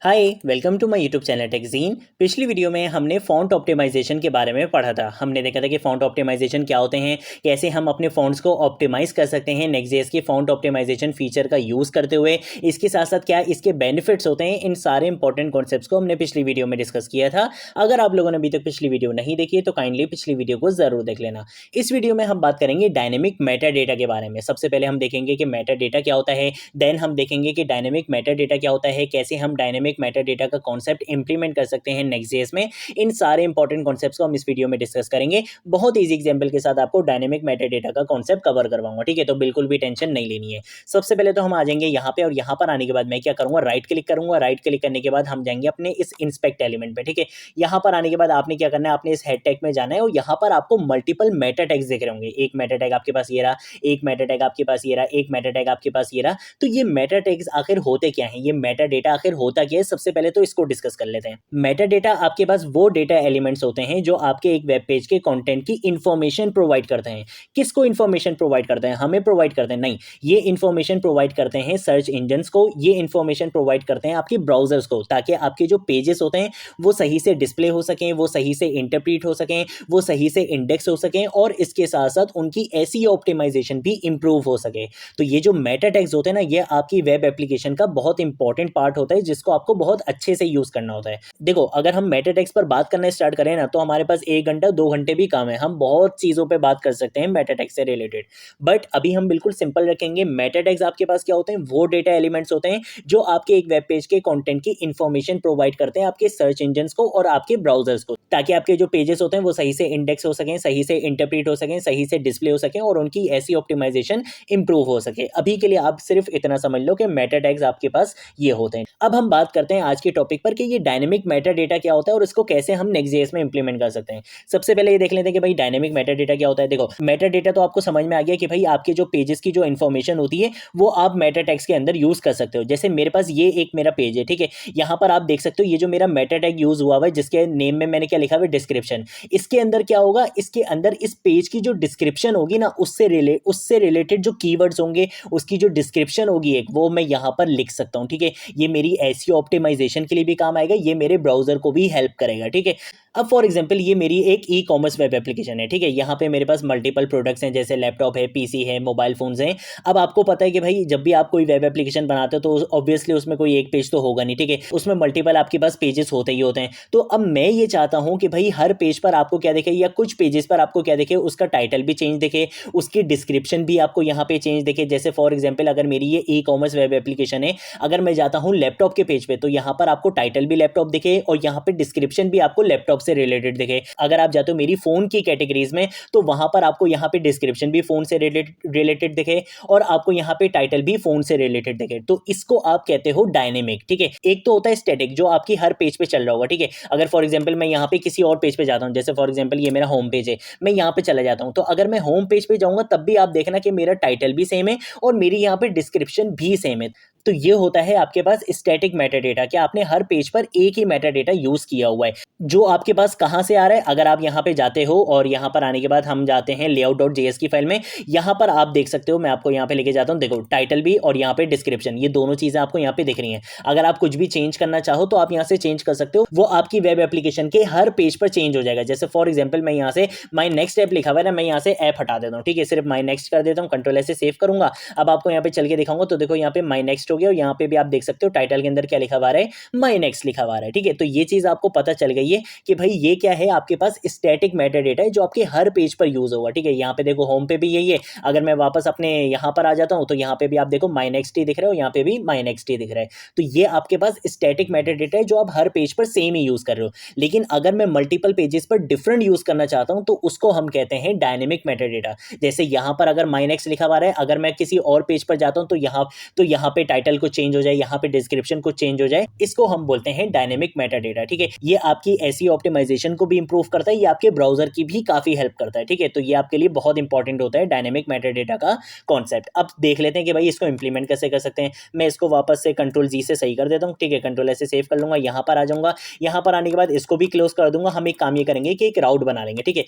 Hi welcome to my YouTube channel Techgene. पिछली video में हमने फ़ॉन्ट ऑप्टिमाइजेशन के बारे में पढ़ा था। हमने देखा था कि फ़ॉन्ट ऑप्टिमाइजेशन क्या होते हैं, कैसे हम अपने फ़ॉन्ट्स को ऑप्टिमाइज़ कर सकते हैं नेक्स्ट.जेएस के फ़ॉन्ट ऑप्टिमाइजेशन फीचर का यूज़ करते हुए। इसके साथ साथ क्या इसके बेनिफिट्स होते हैं, इन सारे इंपॉर्टेंट कॉन्सेप्ट्स को हमने पिछली वीडियो में डिस्कस किया था। अगर आप लोगों ने अभी तक पिछली वीडियो नहीं देखी है तो काइंडली पिछली वीडियो को ज़रूर देख लेना। इस वीडियो में हम बात करेंगे डायनेमिक मेटा डेटा के बारे में। सबसे पहले हम देखेंगे कि मेटा डेटा क्या होता है, देन हम देखेंगे कि डायनेमिक मेटा डेटा क्या होता है, कैसे हम डायनेमिक मेटा डेटा का कॉन्सेप्ट इंप्लीमेंट कर सकते हैं नेक्स्ट.जेएस में। इन सारे इंपॉर्टेंट कॉन्सेप्ट्स को हम इस वीडियो में डिस्कस करेंगे। बहुत ईजी एग्जांपल के साथ आपको डायनेमिक मेटा डेटा का कॉन्सेप्ट कवर करवाऊंगा, ठीक है। तो बिल्कुल भी टेंशन नहीं लेनी है। सबसे पहले तो हम आ जाएंगे यहाँ पे, और यहाँ पर आने के बाद मैं क्या करूंगा, राइट क्लिक करूंगा। राइट क्लिक करने के बाद हम जाएंगे अपने इस इंस्पेक्ट एलिमेंट पे, ठीक है। यहाँ पर आने के बाद आपने क्या करना है, आपने इस हेड टैग में जाना है और यहाँ पर आपको मल्टीपल मेटा टैग्स दिख रहे होंगे। एक मेटा टैग आपके पास ये रहा, एक मेटा टैग आपके पास ये रहा, एक मेटा टैग आपके पास ये रहा। तो ये मेटा टैग्स आखिर होते क्या हैं, ये मेटा डेटा आखिर होता क्या है, सबसे पहले तो इसको डिस्कस कर लेते हैं। मेटा डेटा आपके पास वो डेटा एलिमेंट्स होते हैं जो आपके एक वेब पेज के कंटेंट की इंफॉर्मेशन प्रोवाइड करते हैं। किसको इंफॉर्मेशन प्रोवाइड करते हैं, हमें प्रोवाइड करते हैं? नहीं, ये इंफॉर्मेशन प्रोवाइड करते हैं सर्च इंजन्स को, ये इंफॉर्मेशन प्रोवाइड करते हैं आपके ब्राउजर्स को, ताकि आपके जो पेजेस होते हैं वो सही से डिस्प्ले हो सकें, वो सही से इंटरप्रीट हो सकें, वो सही से इंडेक्स हो सकें, और इसके साथ साथ उनकी ऐसी ऑप्टिमाइजेशन भी इंप्रूव हो सके। तो ये जो मेटा टैग्स होते हैं ना, ये आपकी वेब एप्लीकेशन का बहुत इंपॉर्टेंट पार्ट होता है, जिसको आपको बहुत अच्छे से यूज करना होता है। देखो, अगर हम मेटा टैग्स पर बात करना स्टार्ट करें ना, तो हमारे पास 1 घंटा 2 घंटे भी कम है। हम बहुत चीज़ों पे बात कर सकते हैं मेटा टैग से रिलेटेड, बट अभी हम बिल्कुल सिंपल रखेंगे। मेटा टैग्स आपके पास क्या होते हैं, वो डेटा एलिमेंट्स होते हैं जो आपके एक वेब पेज के कंटेंट की इंफॉर्मेशन प्रोवाइड करते हैं आपके सर्च इंजन्स को और आपके ब्राउजर्स को, ताकि आपके जो पेजेस होते हैं वो सही से इंडेक्स हो सकें, सही से इंटरप्रीट हो सकें, सही से डिस्प्ले हो सकें, और उनकी ऐसी ऑप्टिमाइजेशन इंप्रूव हो सके। अभी के लिए आप सिर्फ इतना समझ लो कि मेटा टैग्स आपके पास ये होते हैं। अब हम बात करते हैं आज के टॉपिक पर कि ये डायनेमिक मेटा डेटा क्या होता है और इसको कैसे हम नेक्स्ट.जेएस में इंप्लीमेंट कर सकते हैं। सबसे पहले ये देख लेते हैं कि भाई डायनेमिक मेटा डेटा क्या होता है। देखो, मेटा डेटा तो आपको समझ में आ गया कि भाई आपके जो पेजेस की जो इन्फॉर्मेशन होती है वो आप मेटा टैग्स के अंदर यूज कर सकते हो। जैसे मेरे पास ये एक मेरा पेज है, ठीक है। यहाँ पर आप देख सकते हो ये जो मेरा मेटा टैग यूज हुआ है, जिसके नेम में मैंने क्या लिखा हुआ है, डिस्क्रिप्शन। इसके अंदर क्या होगा, इसके अंदर इस पेज की जो डिस्क्रिप्शन होगी ना, उससे रिलेटेड जो कीवर्ड्स होंगे, उसकी जो डिस्क्रिप्शन होगी एक, वो मैं यहाँ पर लिख सकता हूँ, ठीक है। ये मेरी एसईओ ऑप्टिमाइजेशन के लिए भी काम आएगा, ये मेरे ब्राउजर को भी हेल्प करेगा, ठीक है। अब फॉर एग्जांपल ये मेरी एक ई कॉमर्स वेब एप्लीकेशन है, ठीक है। यहाँ पे मेरे पास मल्टीपल प्रोडक्ट्स हैं, जैसे लैपटॉप है, पीसी है, मोबाइल फोन्स हैं। अब आपको पता है कि भाई जब भी आप कोई वेब एप्लीकेशन बनाते हो तो ऑब्वियसली उसमें कोई एक पेज तो होगा नहीं, ठीक है। उसमें मल्टीपल आपके पास पेजेस होते ही होते हैं। तो अब मैं ये चाहता हूँ कि भाई हर पेज पर आपको क्या दिखे, या कुछ पेजेस पर आपको क्या दिखे, उसका टाइटल भी चेंज दिखे, उसकी डिस्क्रिप्शन भी आपको यहाँ पे चेंज दिखे। जैसे फॉर एग्जाम्पल अगर मेरी ये ई कॉमर्स वेब एप्लीकेशन है, अगर मैं जाता हूँ लैपटॉप के पेज पे, तो यहाँ पर आपको टाइटल भी लैपटॉप दिखे और यहाँ पे डिस्क्रिप्शन भी आपको लैपटॉप से रिलेटेड दिखे। अगर आप जाते हो मेरी फोन की कैटेगरीज में, तो वहां पर आपको यहाँ पे डिस्क्रिप्शन भी फोन से रिलेटेड दिखे और आपको यहाँ पे टाइटल भी फोन से रिलेटेड दिखे। तो इसको आप कहते हो डायनेमिक, ठीक है। एक तो होता है स्टैटिक, जो आपकी हर पेज पे चल रहा होगा, ठीक है। अगर फॉर एग्जाम्पल मैं यहाँ पे किसी और पेज पे जाता हूँ, जैसे फॉर एग्जाम्पल ये मेरा होम पेज है, मैं यहाँ पे चला जाता हूँ, तो अगर मैं होम पेज पे जाऊंगा तब भी आप देखना कि मेरा टाइटल भी सेम है और मेरी यहाँ पे डिस्क्रिप्शन भी सेम है। तो ये होता है आपके पास स्टैटिक मेटा डेटा, कि आपने हर पेज पर एक ही मेटा डेटा यूज किया हुआ है, जो आपके पास कहां से आ रहा है। अगर आप यहां पे जाते हो और यहां पर आने के बाद हम जाते हैं layout.js की फाइल में, यहां पर आप देख सकते हो, मैं आपको यहां पे लेके जाता हूं। देखो, टाइटल भी और यहां पे डिस्क्रिप्शन, ये दोनों चीजें आपको यहां पे दिख रही हैं। अगर आप कुछ भी चेंज करना चाहो तो आप यहां से चेंज कर सकते हो, वो आपकी वेब एप्लीकेशन के हर पेज पर चेंज हो जाएगा। जैसे फॉर एग्जाम्पल मैं यहां से माई नेक्स्ट ऐप लिखा हुआ है ना, मैं यहां से ऐप हटा देता हूं, ठीक है। सिर्फ माई नेक्स्ट कर देता हूं, कंट्रोल ऐसे सेव करूंगा। अब आपको यहाँ पे चल के दिखाऊंगा, तो देखो यहाँ पे माई नेक्स्ट हो गया और यहाँ पे भी आप देख सकते हो टाइटल के अंदर क्या लिखा हुआ है, माई नेक्स्ट लिखा हुआ है, ठीक है। तो ये चीज आपको पता चल गई है कि भाई ये क्या है, आपके पास स्टैटिक मेटा डेटा है जो आपके हर पेज पर यूज होगा, ठीक है। यहाँ पे देखो होम पे भी यही है। अगर मैं वापस अपने यहाँ पर आ जाता हूँ, तो यहाँ पे भी आप देखो माई नेक्स्ट ही दिख रहा है और यहाँ पे भी माई नेक्स्ट ही दिख रहा है। तो ये आपके पास स्टैटिक मेटा डेटा है जो आप हर पेज पर सेम ही यूज कर रहे हो। लेकिन अगर मैं मल्टीपल पेजेस पर डिफरेंट यूज करना चाहता हूँ, तो उसको हम कहते हैं डायनेमिक मेटा डेटा। जैसे यहाँ पर अगर माई नेक्स्ट लिखा हुआ है, अगर मैं किसी और पेज पर जाता हूँ तो यहाँ पे टाइटल को चेंज हो जाए, यहाँ पे डिस्क्रिप्शन को चेंज हो जाए, इसको हम बोलते हैं डायनेमिक मेटा डेटा, ठीक है। ये आपकी ऐसी ऑप्टिमाइजेशन को भी इंप्रूव करता है, ये आपके ब्राउजर की भी काफी हेल्प करता है, ठीक है। तो ये आपके लिए बहुत इंपॉर्टेंट होता है डायनेमिक मेटा डेटा का कॉन्सेप्ट। अब देख लेते हैं कि भाई इसको इंप्लीमेंट कैसे कर सकते हैं। मैं इसको वापस से कंट्रोल जी से सही कर देता हूँ, ठीक है। कंट्रोल ऐसे सेव कर लूंगा, यहाँ पर आ जाऊंगा। यहाँ पर आने के बाद इसको भी क्लोज कर दूंगा। हम एक काम ये करेंगे कि एक राउट बना लेंगे, ठीक है।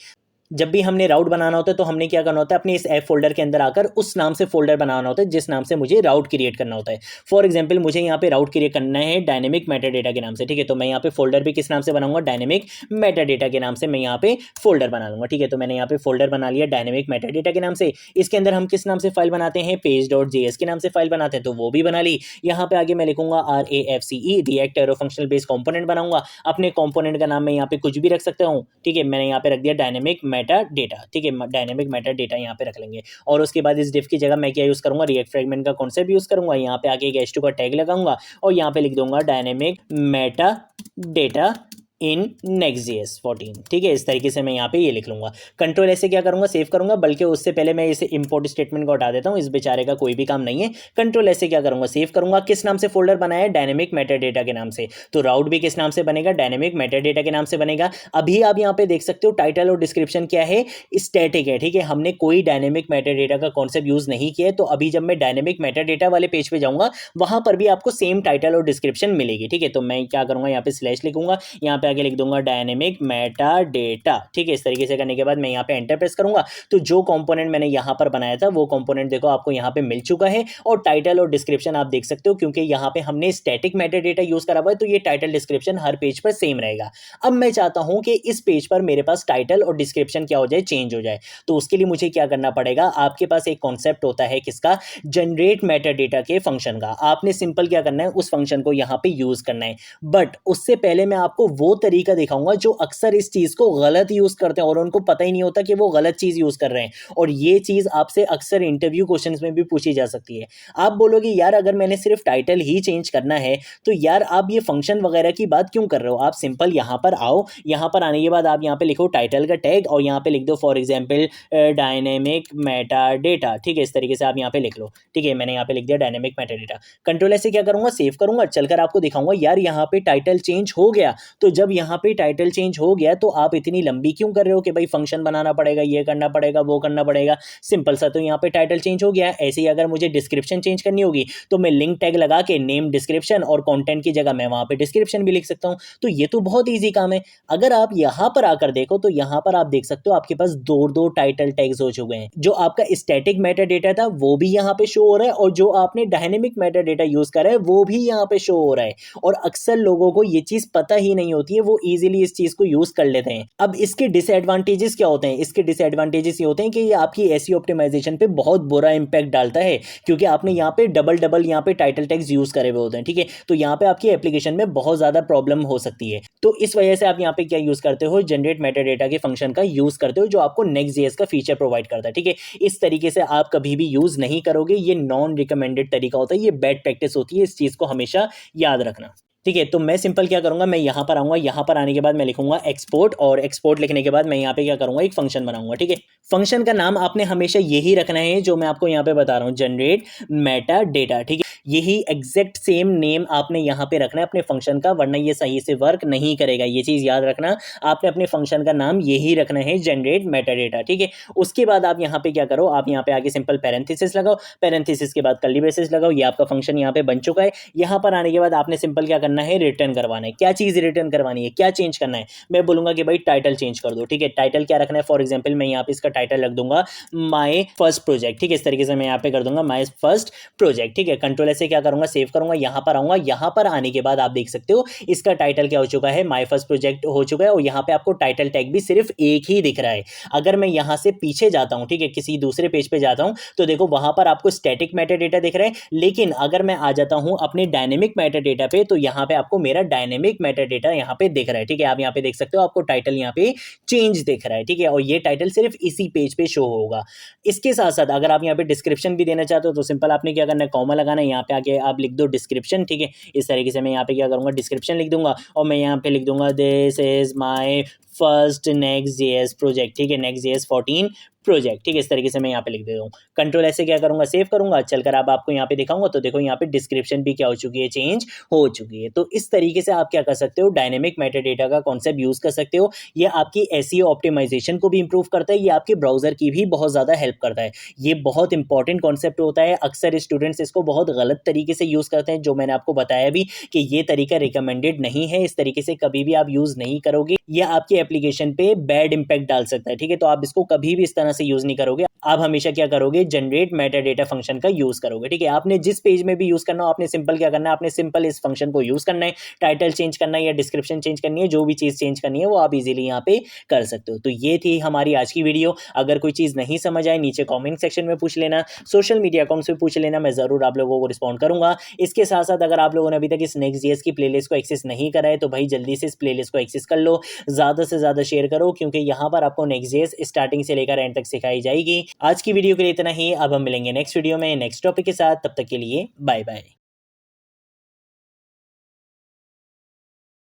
जब भी हमने राउट बनाना होता है तो हमने क्या करना होता है, अपने इस ऐप फोल्डर के अंदर आकर उस नाम से फोल्डर बनाना होता है जिस नाम से मुझे राउट क्रिएट करना होता है। फॉर एग्जाम्पल मुझे यहाँ पे राउट क्रिएट करना है डायनेमिक मेटा डेटा के नाम से, ठीक है। तो मैं यहाँ पे फोल्डर भी किस नाम से बनाऊंगा, डायनेमिक मेटा डेटा के नाम से मैं यहाँ पे फोल्डर बना लूंगा, ठीक है। तो मैंने यहाँ पे फोल्डर बना लिया डायनेमिक मेटा डेटा के नाम से। इसके अंदर हम किस नाम से फाइल बनाते हैं, page.js के नाम से फाइल बनाते हैं, तो वो भी बना ली। यहाँ पे आगे मैं लिखूंगा RAFCE, react arrow functional based component बनाऊंगा। अपने कंपोनेंट का नाम मैं यहाँ पे कुछ भी रख सकता हूँ, ठीक है। मैंने यहाँ पे रख दिया डायनेमिक मेटा डेटा, ठीक है। डायनेमिक मेटा डेटा यहाँ पे रख लेंगे। और उसके बाद इस डिफ की जगह मैं क्या यूज करूंगा, रिएक्ट फ्रेगमेंट का कॉन्सेप्ट यूज करूंगा। यहाँ पे आगे एक h2 का टैग लगाऊंगा और यहाँ पे लिख दूंगा डायनेमिक मेटा डेटा इन Next.js 14, ठीक है। इस तरीके से मैं यहाँ पे ये लिख लूंगा। कंट्रोल ऐसे क्या करूंगा, सेव करूंगा, बल्कि उससे पहले मैं इसे इंपोर्ट स्टेटमेंट को हटा देता हूँ, इस बेचारे का कोई भी काम नहीं है। कंट्रोल ऐसे क्या करूंगा, सेव करूंगा। किस नाम से फोल्डर बनाया है, डायनेमिक मेटा डेटा के नाम से। तो राउट भी किस नाम से बनेगा, डायनेमिक मेटा डेटा के नाम से बनेगा। अभी आप यहाँ पे देख सकते हो टाइटल और डिस्क्रिप्शन क्या है, स्टैटिक है, ठीक है। हमने कोई डायनेमिक मेटा डेटा का कॉन्सेप्ट यूज नहीं किया है। तो अभी जब मैं डायनेमिक मेटा डेटा वाले पेज पे जाऊंगा वहां पर भी आपको सेम टाइटल और डिस्क्रिप्शन मिलेगी, ठीक है। तो मैं क्या करूंगा, यहाँ पे स्लैश लिखूंगा, यहाँ पे आगे लिख दूंगा डायनेमिक मेटा डेटा, ठीक है। इस तरीके से करने के बाद मैं यहाँ पे एंटर प्रेस करूंगा तो जो कंपोनेंट मैंने यहाँ पर बनाया था वो कंपोनेंट देखो आपको यहाँ पे मिल चुका है। और टाइटल और डिस्क्रिप्शन आप देख सकते हो, क्योंकि यहाँ पे हमने स्टैटिक मेटा डेटा यूज करा हुआ है तो ये टाइटल डिस्क्रिप्शन हर पेज पर सेम रहेगा। अब मैं चाहता हूं कि इस पेज पर मेरे पास टाइटल और डिस्क्रिप्शन क्या हो जाए, चेंज हो जाए। तो उसके लिए मुझे क्या करना पड़ेगा, आपके पास एक कॉन्सेप्ट होता है किसका, जनरेट मेटा डेटा के फंक्शन का। आपने सिंपल क्या करना है, उस फंक्शन को यहाँ पे यूज करना है। बट उससे पहले मैं आपको वो तरीका दिखाऊंगा जो अक्सर इस चीज को गलत यूज करते हैं और उनको पता ही नहीं होता कि वो गलत चीज यूज कर रहे हैं। और ये चीज आपसे अक्सर इंटरव्यू क्वेश्चंस में भी पूछी जा सकती है। आप बोलोगे यार अगर मैंने सिर्फ टाइटल ही चेंज करना है तो यार आप ये फंक्शन वगैरह की बात क्यों कर रहे हो। आप सिंपल यहाँ पर आओ, यहाँ पर आने के बाद आप यहाँ पे लिखो टाइटल का टैग और यहाँ पे लिख दो for example dynamic Meta data, ठीक है। इस तरीके से आप यहाँ पे लिख लो, ठीक है। मैंने यहाँ पे लिख दिया डायनेमिक मेटा डेटा। कंट्रोल ऐसे क्या करूंगा, सेव करूंगा, चलकर आपको दिखाऊंगा यार यहाँ पे टाइटल चेंज हो गया। तो जब यहाँ पे टाइटल चेंज हो गया तो आप इतनी लंबी क्यों कर रहे हो कि भाई फंक्शन बनाना पड़ेगा, ये करना पड़ेगा, वो करना पड़ेगा। सिंपल सा, तो यहाँ पे टाइटल चेंज हो गया। ऐसे ही अगर मुझे डिस्क्रिप्शन चेंज करनी होगी तो मैं लिंक टैग लगा के नेम डिस्क्रिप्शन और कंटेंट की जगह मैं वहां पे डिस्क्रिप्शन भी लिख सकता हूं। तो ये तो बहुत ईजी काम है। अगर आप यहां पर आकर देखो तो यहां पर आप देख सकते हो आपके पास दो दो टाइटल टैग्स हो चुके हैं। जो आपका स्टैटिक मेटा डेटा था वो भी यहाँ पे शो हो रहा है और जो आपने डायनेमिक मेटा डेटा यूज करा है वो भी यहाँ पे शो हो रहा है। और अक्सर लोगों को ये चीज पता ही नहीं होती है, वो इजीली इस चीज को यूज कर लेते हैं। अब इसके डिसएडवांटेजेस क्या होते हैं, इसके डिसएडवांटेजेस ये होते हैं कि ये आपकी एसईओ ऑप्टिमाइजेशन पे बहुत बुरा इंपैक्ट डालता है, क्योंकि आपने यहाँ पे डबल यहाँ पे टाइटल टैग्स यूज करे हुए होते हैं, ठीक है। तो यहाँ पे आपकी एप्लीकेशन में बहुत ज्यादा प्रॉब्लम हो सकती है। तो इस वजह से आप यहाँ पे क्या यूज करते हो, जनरेट मेटा डेटा के फंक्शन का यूज करते हो जो आपको Next.js का फीचर प्रोवाइड करता है, ठीक है। इस तरीके से आप कभी भी यूज नहीं करोगे, ये नॉन रिकमेंडेड तरीका होता है, ये बैड प्रैक्टिस होती है, इस चीज को हमेशा याद रखना, ठीक है। तो मैं सिंपल क्या करूंगा, मैं यहाँ पर आऊंगा, यहाँ पर आने के बाद मैं लिखूंगा एक्सपोर्ट और एक्सपोर्ट लिखने के बाद मैं यहाँ पे क्या करूंगा, एक फंक्शन बनाऊंगा, ठीक है। फंक्शन का नाम आपने हमेशा यही रखना है जो मैं आपको यहाँ पे बता रहा हूँ, जनरेट मेटा डेटा, ठीक है। यही एग्जैक्ट सेम नेम आपने यहाँ पे रखना है अपने फंक्शन का, वरना ये सही से वर्क नहीं करेगा। ये चीज याद रखना, आपने अपने फंक्शन का नाम यही रखना है, जनरेट मेटा डेटा, ठीक है। उसके बाद आप यहाँ पे क्या करो, आप यहाँ पे आगे सिंपल पैरेंथेसिस लगाओ, पैरेंथेसिस के बाद कर्ली ब्रेसेस लगाओ, ये आपका फंक्शन यहाँ पे बन चुका है। यहाँ पर आने के बाद आपने सिंपल क्या करना है, रिटर्न करवाना है। क्या चीज रिटर्न करवानी है, क्या चेंज करना है, मैं बोलूंगा कि भाई टाइटल चेंज कर दो, ठीक है। टाइटल क्या रखना है, फॉर एग्जाम्पल मैं यहाँ पे इसका टाइटल रख दूंगा माई फर्स्ट प्रोजेक्ट, ठीक है। इस तरीके से मैं यहाँ पे कर दूंगा माई फर्स्ट प्रोजेक्ट, ठीक है। कंट्रोल ऐसे क्या करूंगा, सेव करूंगा, यहाँ पर आऊंगा, यहाँ पर आने के बाद आप देख सकते हो इसका टाइटल क्या हो चुका है, माई फर्स्ट प्रोजेक्ट हो चुका है। और यहाँ पे आपको टाइटल टैग भी सिर्फ एक ही दिख रहा है। अगर मैं यहाँ से पीछे जाता हूँ, ठीक है, किसी दूसरे पेज पे जाता हूँ तो देखो वहां पर आपको स्टैटिक मेटा डेटा दिख रहा है, लेकिन अगर मैं आ जाता हूँ अपने डायनेमिक मेटा डेटा पे तो यहाँ पे आपको मेरा डायनेमिक मेटा डेटा यहाँ पे दिख रहा है, ठीक है। आप यहाँ पे देख सकते हो आपको टाइटल यहाँ पे चेंज दिख रहा है, ठीक है। और ये टाइटल सिर्फ इसी पेज पे शो होगा। इसके साथ साथ अगर आप यहाँ पे डिस्क्रिप्शन भी देना चाहते हो तो सिंपल आपने क्या करना है, कॉमा लगाना है, यहाँ पे आके आप लिख दो डिस्क्रिप्शन, ठीक है। इस तरीके से मैं यहाँ पे क्या करूँगा, डिस्क्रिप्शन लिख दूंगा और मैं यहाँ पे लिख दूंगा this is my first Next.js project, ठीक है, Next.js 14 प्रोजेक्ट, ठीक है। इस तरीके से मैं यहाँ पे लिख देता हूँ। कंट्रोल ऐसे क्या करूंगा, सेव करूंगा, चलकर अब आपको यहाँ पे दिखाऊंगा तो देखो यहाँ पे डिस्क्रिप्शन भी क्या हो चुकी है, चेंज हो चुकी है। तो इस तरीके से आप क्या कर सकते हो, डायनेमिक मेटा डेटा का कॉन्सेप्ट यूज कर सकते हो। ये आपकी एसईओ ऑप्टिमाइजेशन को भी इंप्रूव करता है, ये आपके ब्राउजर की भी बहुत ज्यादा हेल्प करता है। ये बहुत इंपॉर्टेंट कॉन्सेप्ट होता है, अक्सर स्टूडेंट्स इसको बहुत गलत तरीके से यूज करते हैं, जो मैंने आपको बताया भी कि ये तरीका रिकमेंडेड नहीं है। इस तरीके से कभी भी आप यूज नहीं करोगे, ये आपकी एप्लीकेशन पे बैड इंपैक्ट डाल सकता है। ठीक है, तो आप इसको कभी भी इस तरह से यूज नहीं करोगे। आप हमेशा क्या करोगे, जनरेट मेटा डेटा फंक्शन का यूज करोगे। ठीक है, आपने जिस पेज में भी यूज करना हो, आपने सिंपल क्या करना है, आपने सिंपल इस फंक्शन को यूज करना है। टाइटल चेंज करना है या डिस्क्रिप्शन चेंज करनी है, जो भी चीज चेंज करनी है वो आप इजीली यहाँ पे कर सकते हो। तो ये थी हमारी आज की वीडियो। अगर कोई चीज नहीं समझ आए नीचे कॉमेंट सेक्शन में पूछ लेना, सोशल मीडिया अकाउंट से पूछ लेना, मैं जरूर आप लोगों को रिस्पॉन्ड करूंगा। इसके साथ साथ अगर आप लोगों ने अभी तक इस नेक्स्ट.js की प्लेलिस्ट को एक्सेस नहीं करा है तो भाई जल्दी से इस प्लेलिस्ट को एक्सेस कर लो, ज्यादा से ज्यादा शेयर करो, क्योंकि यहाँ पर आपको नेक्स्ट.js स्टार्टिंग से लेकर एंड तक सिखाई जाएगी। आज की वीडियो के लिए इतना ही। अब हम मिलेंगे नेक्स्ट वीडियो में नेक्स्ट टॉपिक के साथ। तब तक के लिए बाय बाय।